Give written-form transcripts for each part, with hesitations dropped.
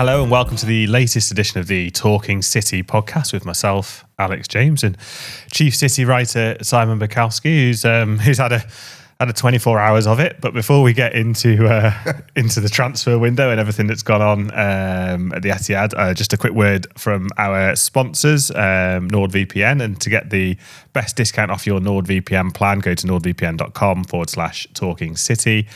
Hello and welcome to the latest edition of the Talking City podcast with myself, Alex James, and Chief City writer Simon Bajkowski, who's had a 24 hours of it. But before we get into the transfer window and everything that's gone on at the Etihad, just a quick word from our sponsors, NordVPN. And to get the best discount off your NordVPN plan, go to nordvpn.com/Talking City.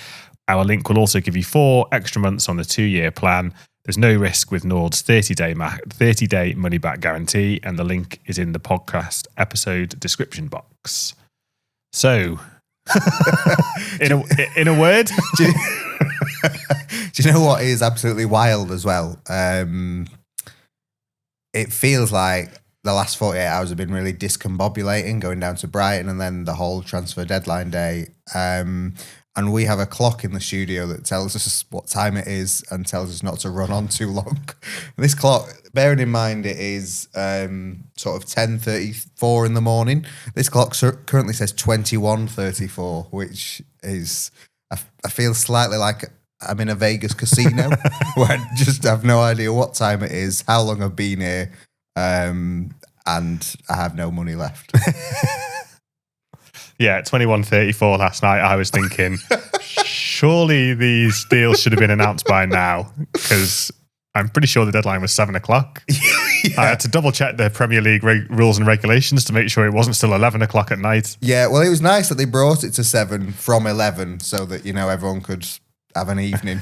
Our link will also give you 4 extra months on the 2-year plan. There's no risk with Nord's 30-day money-back guarantee, and the link is in the podcast episode description box. So, in a word, do you know what is absolutely wild as well? It feels like the last 48 hours have been really discombobulating, going down to Brighton and then the whole transfer deadline day. And we have a clock in the studio that tells us what time it is and tells us not to run on too long. This clock, bearing in mind it is sort of 10:34 in the morning, this clock currently says 21:34, which is, I feel slightly like I'm in a Vegas casino where I just have no idea what time it is, how long I've been here, and I have no money left. Yeah, 21:34 last night. I was thinking, surely these deals should have been announced by now, because I'm pretty sure the deadline was 7 o'clock. Yeah. I had to double check the Premier League rules and regulations to make sure it wasn't still 11 o'clock at night. Yeah, well, it was nice that they brought it to 7 from 11 so that, everyone could have an evening.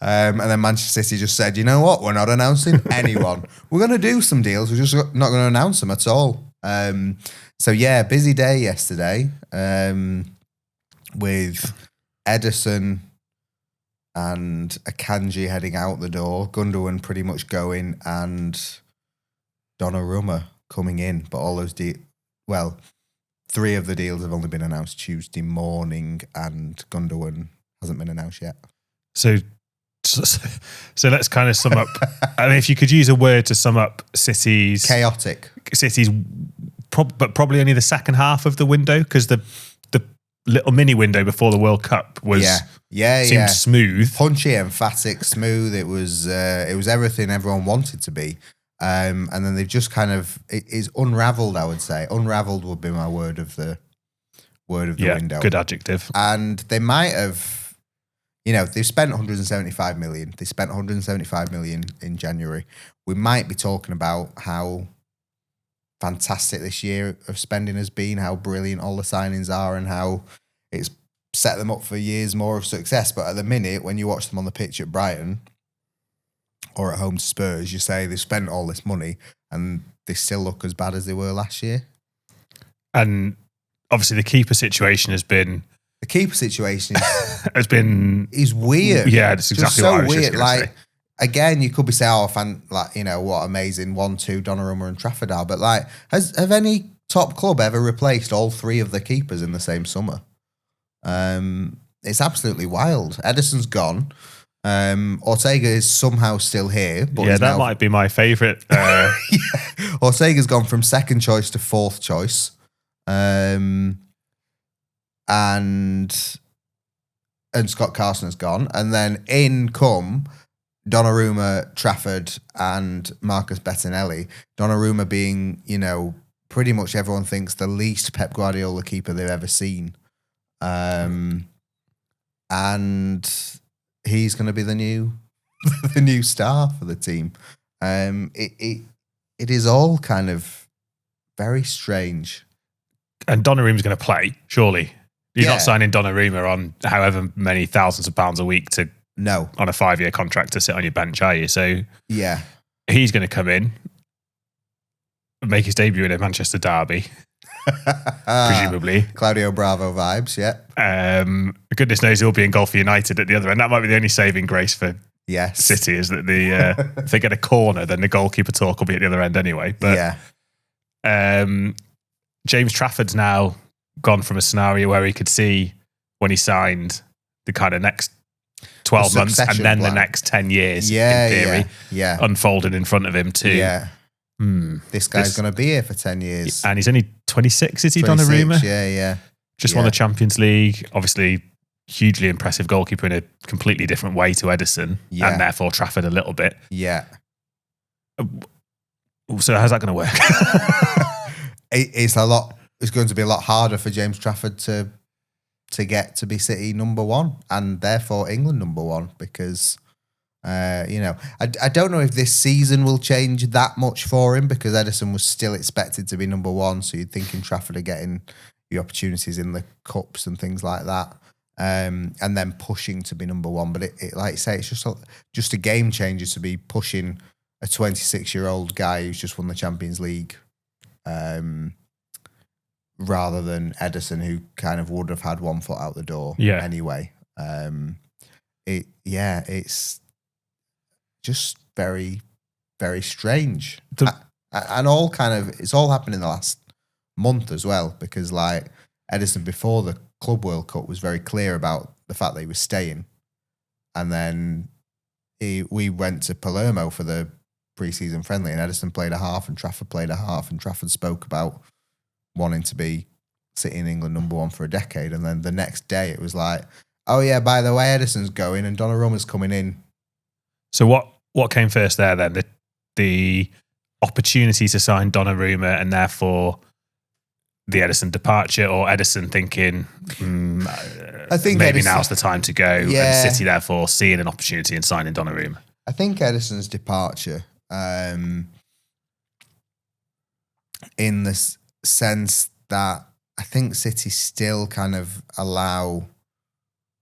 And then Manchester City just said, you know what, we're not announcing anyone. We're going to do some deals, we're just not going to announce them at all. So yeah, busy day yesterday with Ederson and Akanji heading out the door, Gundogan pretty much going, and Donnarumma coming in. But all those 3 of the deals have only been announced Tuesday morning, and Gundogan hasn't been announced yet. So let's kind of sum up. I mean, if you could use a word to sum up City's chaotic. But probably only the second half of the window, because the little mini window before the World Cup seemed smooth, punchy, emphatic, smooth. It was everything everyone wanted to be, and then they've just kind of it is unravelled. I would say unravelled would be my word of the window. Good adjective. And they might have, they've spent 175 million. They spent 175 million in January. We might be talking about how fantastic this year of spending has been, how brilliant all the signings are, and how it's set them up for years more of success. But at the minute, when you watch them on the pitch at Brighton or at home to Spurs, you say they've spent all this money and they still look as bad as they were last year. And obviously the keeper situation has been... The keeper situation is weird. Yeah, that's exactly what I was just going to say. Again, you could be saying, what amazing 1-2 Donnarumma and Trafford are. But have any top club ever replaced all 3 of the keepers in the same summer? It's absolutely wild. Ederson's gone. Ortega is somehow still here. But that might be my favourite. Ortega's gone from second choice to 4th choice. And Scott Carson has gone. And then in come Donnarumma-Trafford and Marcus Bettinelli. Donnarumma being, pretty much everyone thinks the least Pep Guardiola keeper they've ever seen. And he's going to be the new star for the team. It is all kind of very strange. And Donnarumma's going to play, surely. You're not signing Donnarumma on however many thousands of pounds a week on a 5-year contract to sit on your bench, are you? So yeah, he's going to come in, make his debut in a Manchester derby, presumably. Claudio Bravo vibes, yeah. Goodness knows he'll be in goal for United at the other end. That might be the only saving grace for City, is that if they get a corner, then the goalkeeper talk will be at the other end anyway. But James Trafford's now gone from a scenario where he could see when he signed the kind of next 12 months and then the next 10 years in theory unfolded in front of him too. Yeah. This guy's going to be here for 10 years. And he's only 26, is he, Donnarumma? Yeah. Just won the Champions League. Obviously, hugely impressive goalkeeper in a completely different way to Ederson, and therefore Trafford a little bit. Yeah. So how's that going to work? It's going to be a lot harder for James Trafford to get to be City number one, and therefore England number one, because I don't know if this season will change that much for him, because Ederson was still expected to be number one, so you'd think in Trafford are getting the opportunities in the cups and things like that, and then pushing to be number one. But it like you say, it's just a game changer to be pushing a 26-year-old guy who's just won the Champions League, rather than Ederson, who kind of would have had one foot out the door anyway. It's just very, very strange. And it's all happened in the last month as well, because like Ederson before the Club World Cup was very clear about the fact that he was staying. And then we went to Palermo for the pre-season friendly, and Ederson played a half and Trafford played a half, and Trafford spoke about wanting to be City in England number one for a decade. And then the next day it was like, oh yeah, by the way, Ederson's going and Donnarumma's coming in. So what came first there then? The opportunity to sign Donnarumma and therefore the Ederson departure, or Ederson thinking, I think maybe Ederson, now's the time to go, and City therefore seeing an opportunity and signing Donnarumma? I think Ederson's departure, in the sense that I think City still kind of allow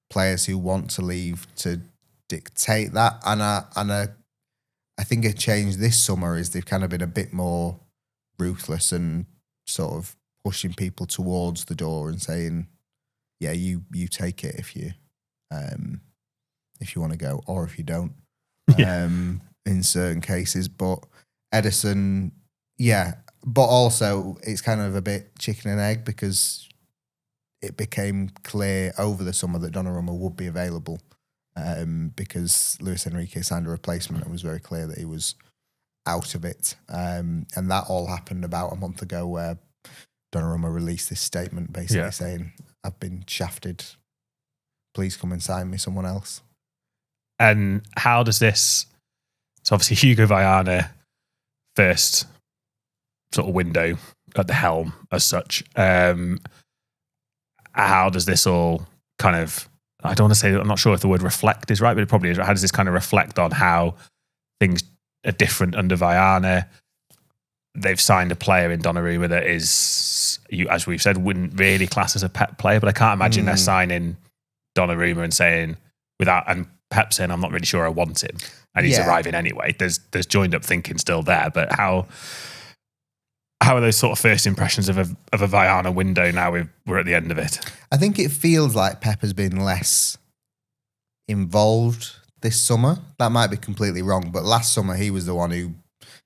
players who want to leave to dictate that, and I think a change this summer is they've kind of been a bit more ruthless and sort of pushing people towards the door and saying, yeah, you take it if you want to go, or if you don't, in certain cases. But Ederson, but also it's kind of a bit chicken and egg, because it became clear over the summer that Donnarumma would be available, because Luis Enrique signed a replacement and was very clear that he was out of it. And that all happened about a month ago, where Donnarumma released this statement basically saying, I've been shafted. Please come and sign me someone else. And how does this... So obviously Hugo Vayana, first sort of window at the helm as such. How does this all kind of... I don't want to say... I'm not sure if the word reflect is right, but it probably is. How does this kind of reflect on how things are different under Vayana? They've signed a player in Donnarumma that is, as we've said, wouldn't really class as a Pep player, but I can't imagine they're signing Donnarumma and saying, and Pep saying, I'm not really sure I want him, and he's arriving anyway. There's joined up thinking still there, but how are those sort of first impressions of a Vayana window now we're at the end of it? I think it feels like Pep has been less involved this summer. That might be completely wrong, but last summer he was the one who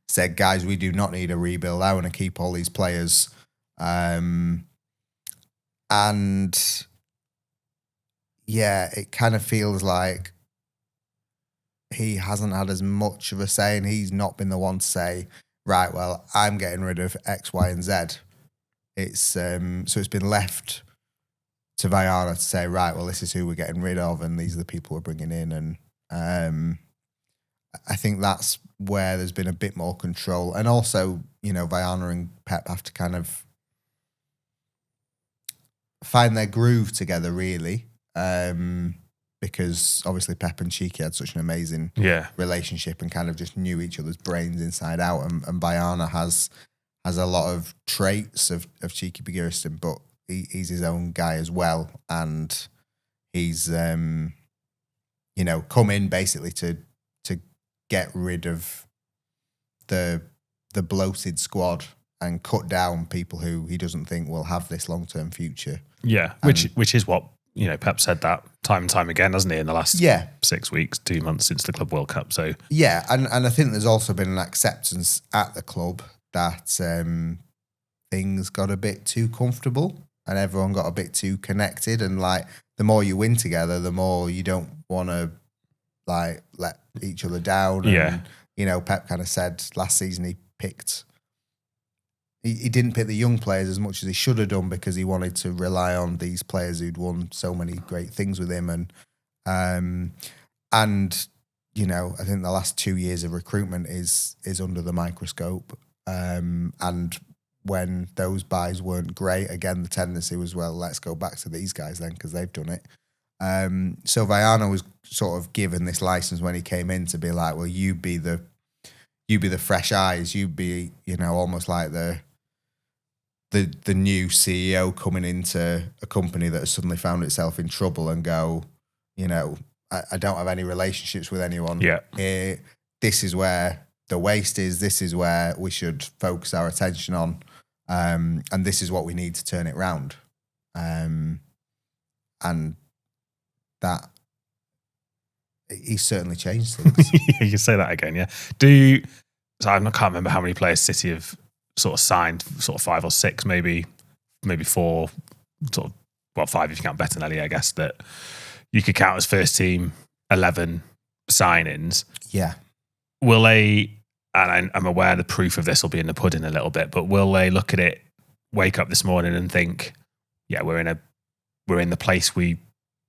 said, guys, we do not need a rebuild. I want to keep all these players. And it kind of feels like he hasn't had as much of a say, and he's not been the one to say, right, well, I'm getting rid of X, Y, and Z. It's so it's been left to Vayana to say, right, well, this is who we're getting rid of, and these are the people we're bringing in. And I think that's where there's been a bit more control. And also, Vayana and Pep have to kind of find their groove together, really. Because obviously Pep and Cheeky had such an amazing relationship and kind of just knew each other's brains inside out. And Vayana has a lot of traits of Cheeky Begiristan, but he's his own guy as well. And he's, come in basically to get rid of the bloated squad and cut down people who he doesn't think will have this long-term future. Yeah, which is what, Pep said that time and time again, hasn't he, in the last 6 weeks, 2 months since the Club World Cup. So and I think there's also been an acceptance at the club that things got a bit too comfortable and everyone got a bit too connected. And like, the more you win together, the more you don't want to like let each other down. And, Pep kind of said last season he picked he didn't pick the young players as much as he should have done because he wanted to rely on these players who'd won so many great things with him. And you know, I think the last 2 years of recruitment is under the microscope. And when those buys weren't great, again, the tendency was, well, let's go back to these guys then because they've done it. So Vayana was sort of given this license when he came in to be like, well, you be the fresh eyes, you be, you know, almost like the new CEO coming into a company that has suddenly found itself in trouble and go, you know, I don't have any relationships with anyone. Yeah. This is where the waste is. This is where we should focus our attention on. And this is what we need to turn it round. And that he's certainly changed things. You can say that again, yeah. So I can't remember how many players City have sort of signed, sort of 5 or 6, maybe 4, sort of, well, 5 if you count Bettinelli, I guess, that you could count as first team 11 signings. Yeah. Will they, and I'm aware the proof of this will be in the pudding a little bit, but will they look at it, wake up this morning and think, yeah, we're in the place we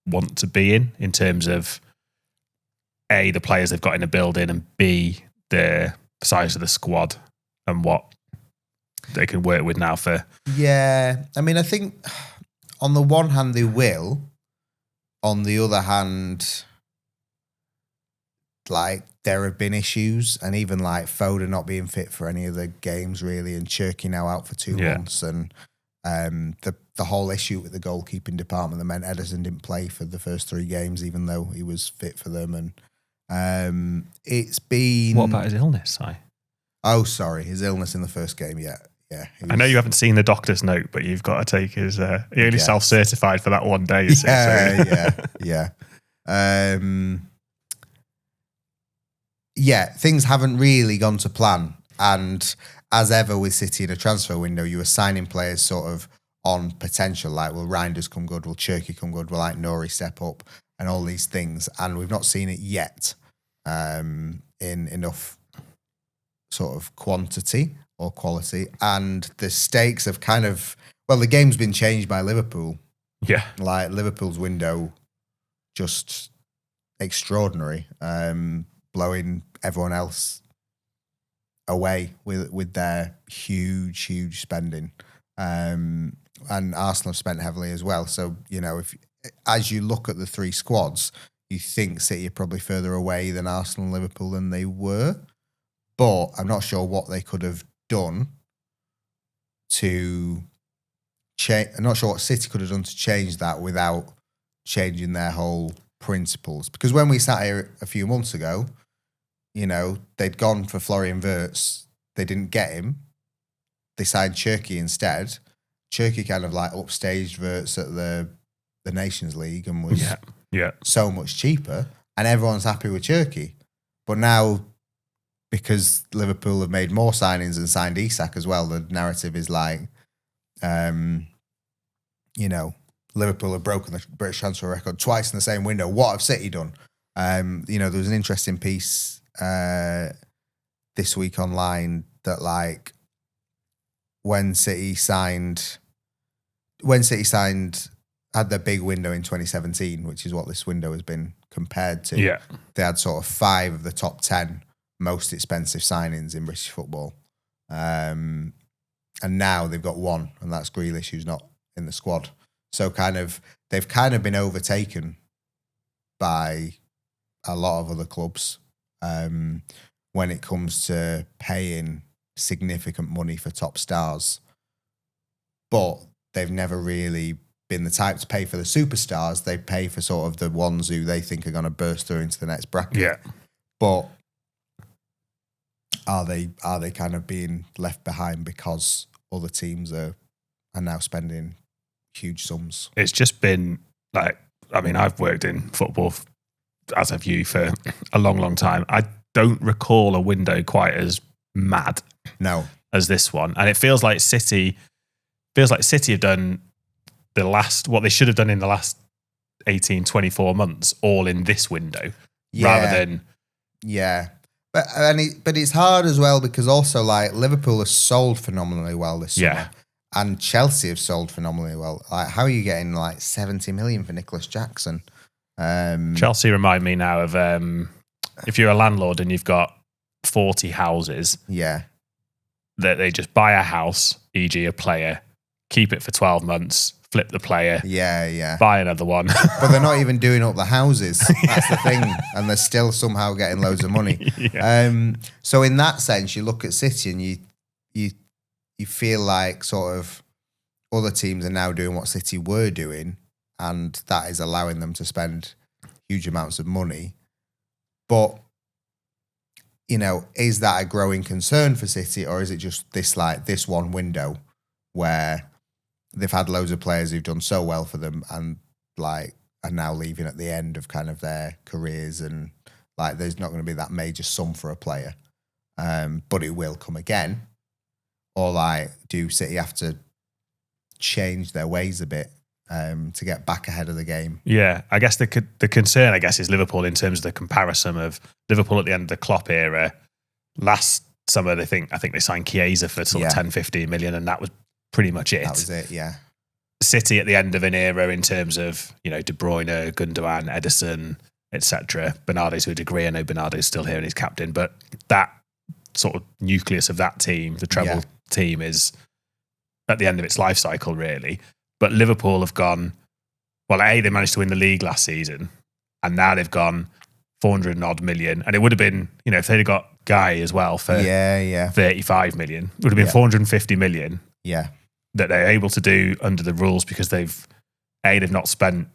want to be in terms of A, the players they've got in the building, and B, the size of the squad and what they can work with now for. Yeah. I mean, I think on the one hand they will. On the other hand, like, there have been issues, and even like Foden not being fit for any of the games really, and Cherky now out for 2 months, and the whole issue with the goalkeeping department that meant Ederson didn't play for the first 3 games, even though he was fit for them, and it's been. What about his illness, Si? Oh, sorry, his illness in the first game. Yeah. I know you haven't seen the doctor's note, but you've got to take his. He only self-certified for that one day. Yeah. Yeah, things haven't really gone to plan. And as ever with City in a transfer window, you were signing players sort of on potential, like, will Reinders come good? Will Cherky come good? Will like Nori step up? And all these things. And we've not seen it yet in enough sort of quantity or quality. And the stakes have kind of, well, the game's been changed by Liverpool. Yeah. Like, Liverpool's window, just extraordinary. Blowing everyone else away with their huge spending. And Arsenal have spent heavily as well. So, you know, if as you look at the 3 squads, you think City are probably further away than Arsenal and Liverpool than they were. But I'm not sure what they could have done to change. I'm not sure what City could have done to change that without changing their whole principles. Because when we sat here a few months ago, you know, they'd gone for Florian Wirtz. They didn't get him. They signed Cherky instead. Cherky kind of like upstaged Wirtz at the Nations League and was so much cheaper. And everyone's happy with Cherky. But now, because Liverpool have made more signings and signed Isak as well, the narrative is like, you know, Liverpool have broken the British transfer record twice in the same window. What have City done? You know, there was an interesting piece this week online that, like, when City had their big window in 2017, which is what this window has been compared to. Yeah. They had sort of 5 of the top 10 most expensive signings in British football. And now they've got 1, and that's Grealish, who's not in the squad. So they've kind of been overtaken by a lot of other clubs when it comes to paying significant money for top stars. But they've never really been the type to pay for the superstars. They pay for sort of the ones who they think are going to burst through into the next bracket. Yeah. But are they kind of being left behind because other teams are now spending huge sums? It's just been like, I mean, I've worked in football, as have you, for a long time. I don't recall a window quite as mad as this one. And it feels like City have done what they should have done in the last 18, 24 months, all in this window, rather than... Yeah. But it's hard as well because also like Liverpool has sold phenomenally well this summer, and Chelsea have sold phenomenally well. Like, how are you getting like 70 million for Nicholas Jackson? Chelsea remind me now of if you're a landlord and you've got 40 houses, that they just buy a house, e.g. a player, keep it for 12 months, flip the player, buy another one. But they're not even doing up the houses. That's the thing. And they're still somehow getting loads of money. So in that sense, you look at City and you feel like sort of other teams are now doing what City were doing, and that is allowing them to spend huge amounts of money. But, you know, is that a growing concern for City, or is it just this one window where they've had loads of players who've done so well for them and like are now leaving at the end of kind of their careers, and like there's not going to be that major sum for a player, but it will come again? Or like, do City have to change their ways a bit to get back ahead of the game? Yeah, I guess the concern, I guess, is Liverpool in terms of the comparison of Liverpool at the end of the Klopp era. Last summer, I think they signed Chiesa for sort of 10, 15 million, and that was pretty much it. That was it, yeah. City at the end of an era in terms of, you know, De Bruyne, Gundogan, Ederson, etc. Bernardo's to a degree. I know Bernardo's still here and he's captain, but that sort of nucleus of that team, the treble team, is at the end of its life cycle, really. But Liverpool have gone, well, they managed to win the league last season, and now they've gone 400 and odd million. And it would have been, you know, if they'd have got Guy as well for 35 million, it would have been 450 million. Yeah. That they're able to do under the rules because they've not spent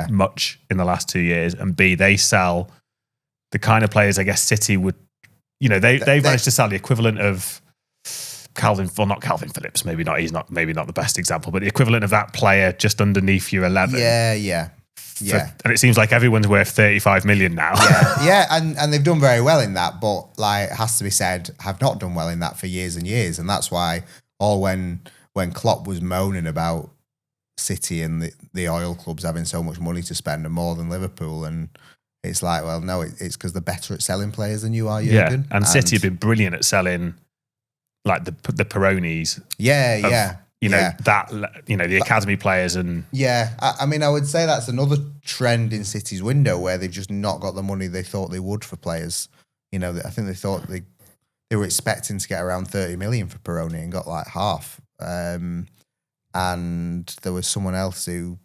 much in the last 2 years, and B, they sell the kind of players I guess City would, you know, they've managed to sell the equivalent of not Calvin Phillips, maybe not the best example, but the equivalent of that player just underneath your 11. Yeah. And it seems like everyone's worth 35 million now. And they've done very well in that, but like it has to be said, have not done well in that for years and years, and that's why when Klopp was moaning about City and the oil clubs having so much money to spend and more than Liverpool, and it's like, well, no, it's because they're better at selling players than you are, Jurgen. And City have been brilliant at selling like the Peronis. The academy players and... Yeah, I mean, I would say that's another trend in City's window where they've just not got the money they thought they would for players. You know, I think they thought they were expecting to get around 30 million for Peroni and got like half. And there was someone else who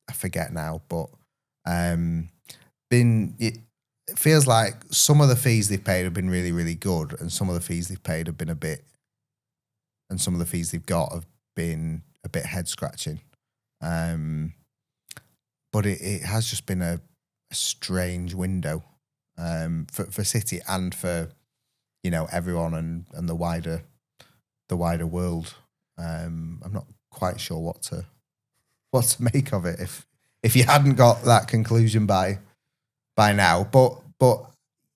I forget now, but it feels like some of the fees they've paid have been really, really good, and some of the fees they've paid have been and some of the fees they've got have been a bit head scratching. But it has just been a strange window for City and for, you know, everyone and the wider world. I'm not quite sure what to make of it if you hadn't got that conclusion by now. But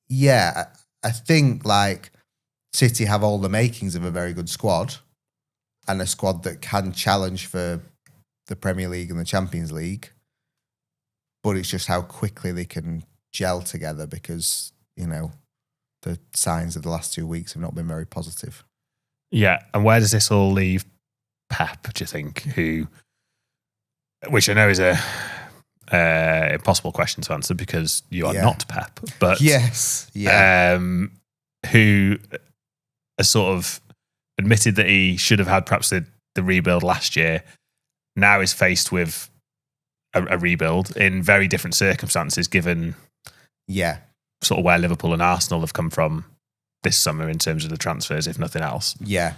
yeah, I think like City have all the makings of a very good squad, and a squad that can challenge for the Premier League and the Champions League. But it's just how quickly they can gel together because, you know, the signs of the last 2 weeks have not been very positive. Yeah, and where does this all leave Pep, do you think? Which I know is a impossible question to answer because you are not Pep, but yes, who has sort of admitted that he should have had perhaps the rebuild last year, now is faced with a rebuild in very different circumstances, given sort of where Liverpool and Arsenal have come from this summer in terms of the transfers, if nothing else. Yeah.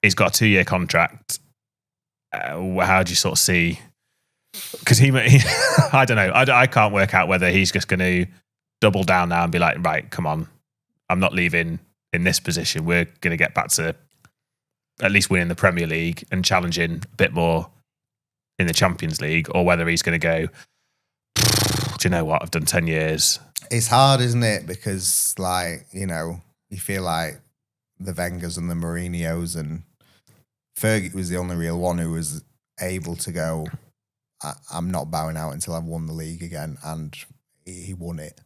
He's got a 2-year contract. How do you sort of see? Because he I don't know. I can't work out whether he's just going to double down now and be like, right, come on, I'm not leaving in this position. We're going to get back to at least winning the Premier League and challenging a bit more in the Champions League, or whether he's going to go, do you know what? I've done 10 years. It's hard, isn't it? Because, like, you know, you feel like the Wengers and the Mourinhos, and Fergie was the only real one who was able to go, I'm not bowing out until I've won the league again, and he won it.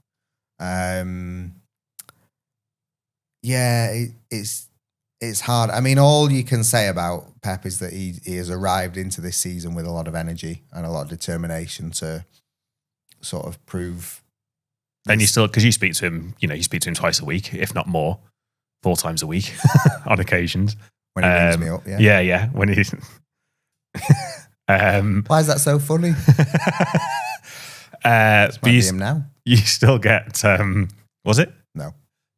Yeah, it's hard. I mean, all you can say about Pep is that he has arrived into this season with a lot of energy and a lot of determination to sort of prove. And you still, because you speak to him, you speak to him twice a week, if not more, 4 times a week on occasions. When he rings me up, Yeah. When he. Why is that so funny? But him now. You still get. Was it? No.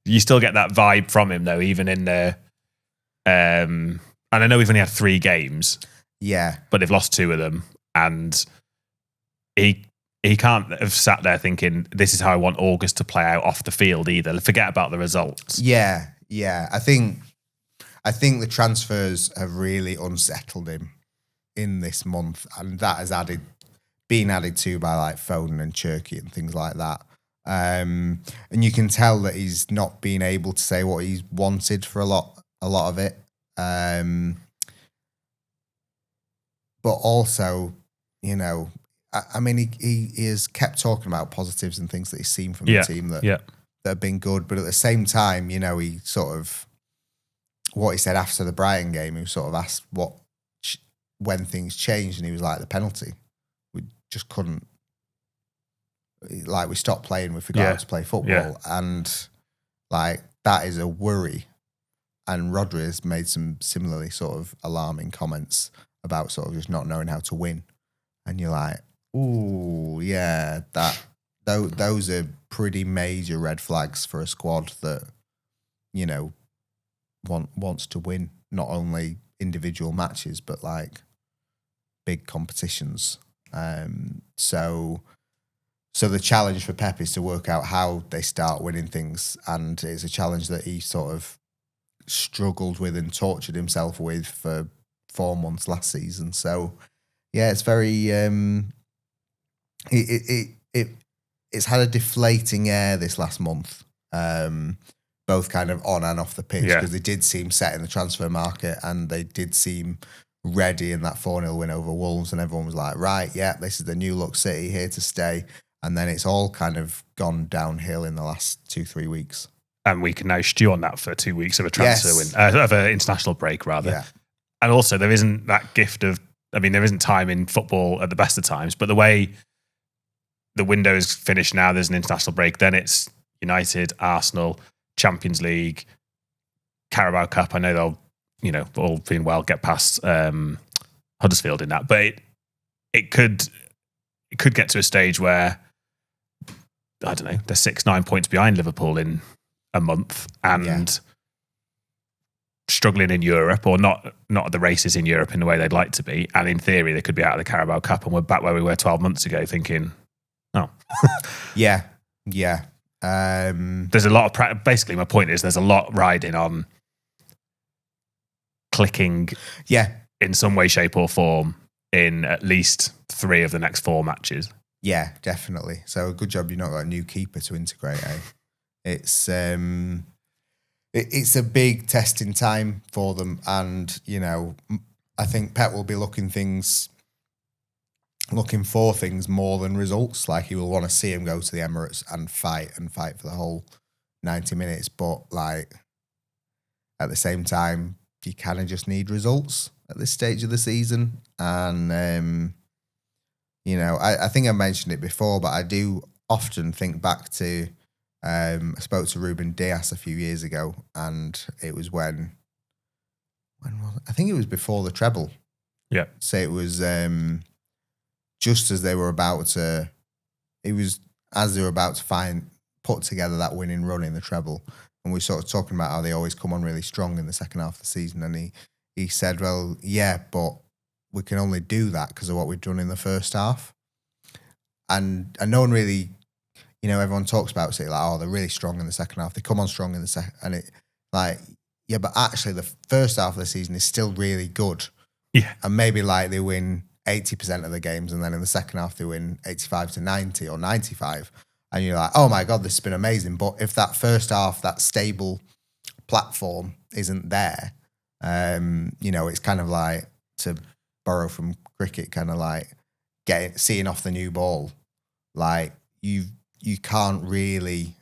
You still get that vibe from him though, even in the. And I know we've only had 3 games. Yeah, but they've lost 2 of them, and he can't have sat there thinking this is how I want August to play out off the field either. Forget about the results. Yeah. I think the transfers have really unsettled him in this month, and that has been added to by like Foden and Cherky and things like that. And you can tell that he's not been able to say what he's wanted for a lot of it. But also, I mean, he has kept talking about positives and things that he's seen from the team that have been good. But at the same time, he sort of, what he said after the Brighton game, he was sort of asked when things changed, and he was like, the penalty. We just couldn't, like, we stopped playing, we forgot how to play football. And like, that is a worry. And Rodri has made some similarly sort of alarming comments about sort of just not knowing how to win. And you're like, ooh, yeah, those are pretty major red flags for a squad that, wants to win not only individual matches, but like big competitions. So the challenge for Pep is to work out how they start winning things. And it's a challenge that he sort of struggled with and tortured himself with for 4 months last season. So yeah, it's very it's had a deflating air this last month, both kind of on and off the pitch, because they did seem set in the transfer market and they did seem ready in that 4-0 win over Wolves, and everyone was like, right, this is the new look City, here to stay. And then it's all kind of gone downhill in the last 2-3 weeks. And we can now stew on that for 2 weeks of a transfer win, of an international break rather. Yeah. And also there isn't that gift of, there isn't time in football at the best of times, but the way the window is finished now, there's an international break, then it's United, Arsenal, Champions League, Carabao Cup. I know they'll, all being well, get past Huddersfield in that, but it could get to a stage where, I don't know, they're 6-9 points behind Liverpool in a month and struggling in Europe, or not at the races in Europe in the way they'd like to be. And in theory, they could be out of the Carabao Cup, and we're back where we were 12 months ago thinking, oh. Yeah. There's a lot of, basically my point is there's a lot riding on clicking in some way, shape or form in at least 3 of the next 4 matches. Yeah, definitely. So a good job you've not got a new keeper to integrate, eh? It's a big testing time for them, and I think Pep will be looking for things more than results. Like, he will want to see him go to the Emirates and fight for the whole 90 minutes. But like, at the same time, you kind of just need results at this stage of the season. And I think I mentioned it before, but I do often think back to. I spoke to Ruben Dias a few years ago, and it was when was it? I think it was before the treble. Yeah. So it was just as they were about to. It was as they were about to put together that winning run in the treble, and we were sort of talking about how they always come on really strong in the second half of the season. And he said, "Well, yeah, but we can only do that because of what we've done in the first half." And no one really. Everyone talks about it like, oh, they're really strong in the second half. They come on strong in the second, and it like, yeah, but actually the first half of the season is still really good. Yeah, and maybe like they win 80% of the games, and then in the second half they win 85 to 90 or 95, and you're like, oh my god, this has been amazing. But if that first half, that stable platform isn't there, it's kind of like, to borrow from cricket, kind of like seeing off the new ball, like you can't really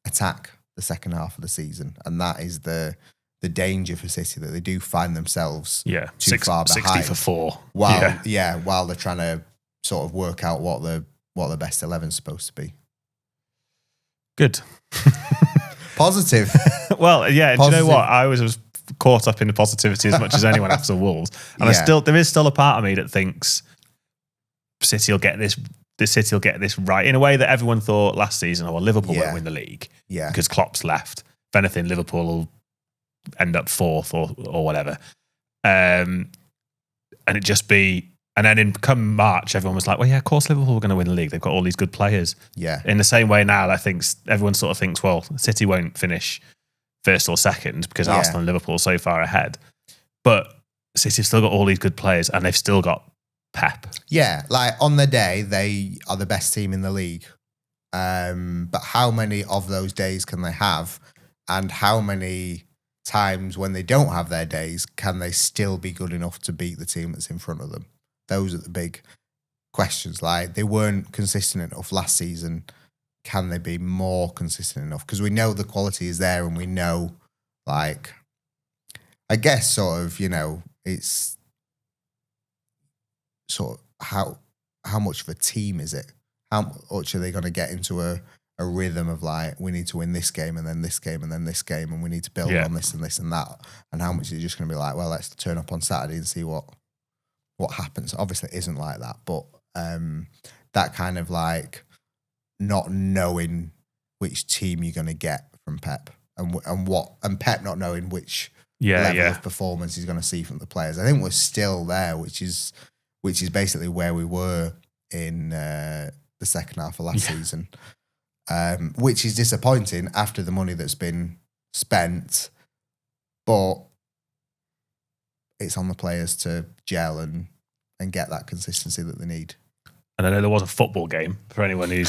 attack the second half of the season, and that is the danger for City, that they do find themselves too far behind. 60 for 4. While they're trying to sort of work out what the best 11 is supposed to be. Good. Positive. Well, yeah. Positive. Do you know what? I was caught up in the positivity as much as anyone after Wolves, and there is still a part of me that thinks City will get this. City will get this right in a way that everyone thought last season. Well, Liverpool won't win the league because Klopp's left. If anything, Liverpool will end up 4th or whatever, and it just be. And then in come March, everyone was like, well, yeah, of course Liverpool are going to win the league. They've got all these good players. Yeah. In the same way now, I think everyone sort of thinks, well, City won't finish first or second because Arsenal and Liverpool are so far ahead. But City have still got all these good players and they've still got Pep. Yeah, like on the day, they are the best team in the league. But how many of those days can they have? And how many times when they don't have their days, can they still be good enough to beat the team that's in front of them? Those are the big questions. Like, they weren't consistent enough last season. Can they be more consistent enough? Because we know the quality is there, and we know, like, I guess sort of, you know, it's sort of how much of a team is it? How much are they going to get into a rhythm of, like, we need to win this game and then this game and then this game, and we need to build on this and this and that? And how much is it just going to be like, well, let's turn up on Saturday and see what happens? Obviously, it isn't like that, but that kind of, like, not knowing which team you're going to get from Pep and Pep not knowing which level of performance he's going to see from the players. I think we're still there, which is basically where we were in the second half of last season, which is disappointing after the money that's been spent, but it's on the players to gel and get that consistency that they need. And I know there was a football game for anyone who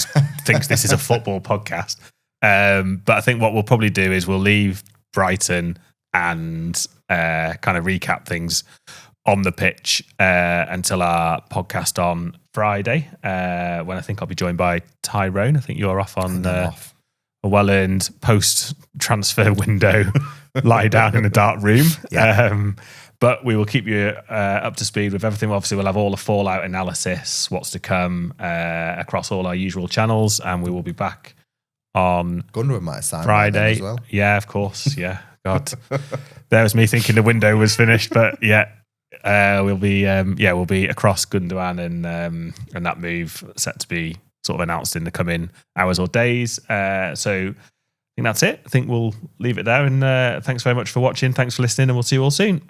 thinks this is a football podcast. But I think what we'll probably do is we'll leave Brighton and kind of recap things on the pitch until our podcast on Friday, when I think I'll be joined by Tyrone. I think you're off on a well-earned post-transfer window lie down in a dark room. Yeah. But we will keep you up to speed with everything. Obviously, we'll have all the fallout analysis, what's to come across all our usual channels, and we will be back on Gunnar might sign Friday as well. Yeah, of course. Yeah, God, there was me thinking the window was finished, but we'll be across Gundogan and that move set to be sort of announced in the coming hours or days. So I think that's it. I think we'll leave it there. And thanks very much for watching. Thanks for listening, and we'll see you all soon.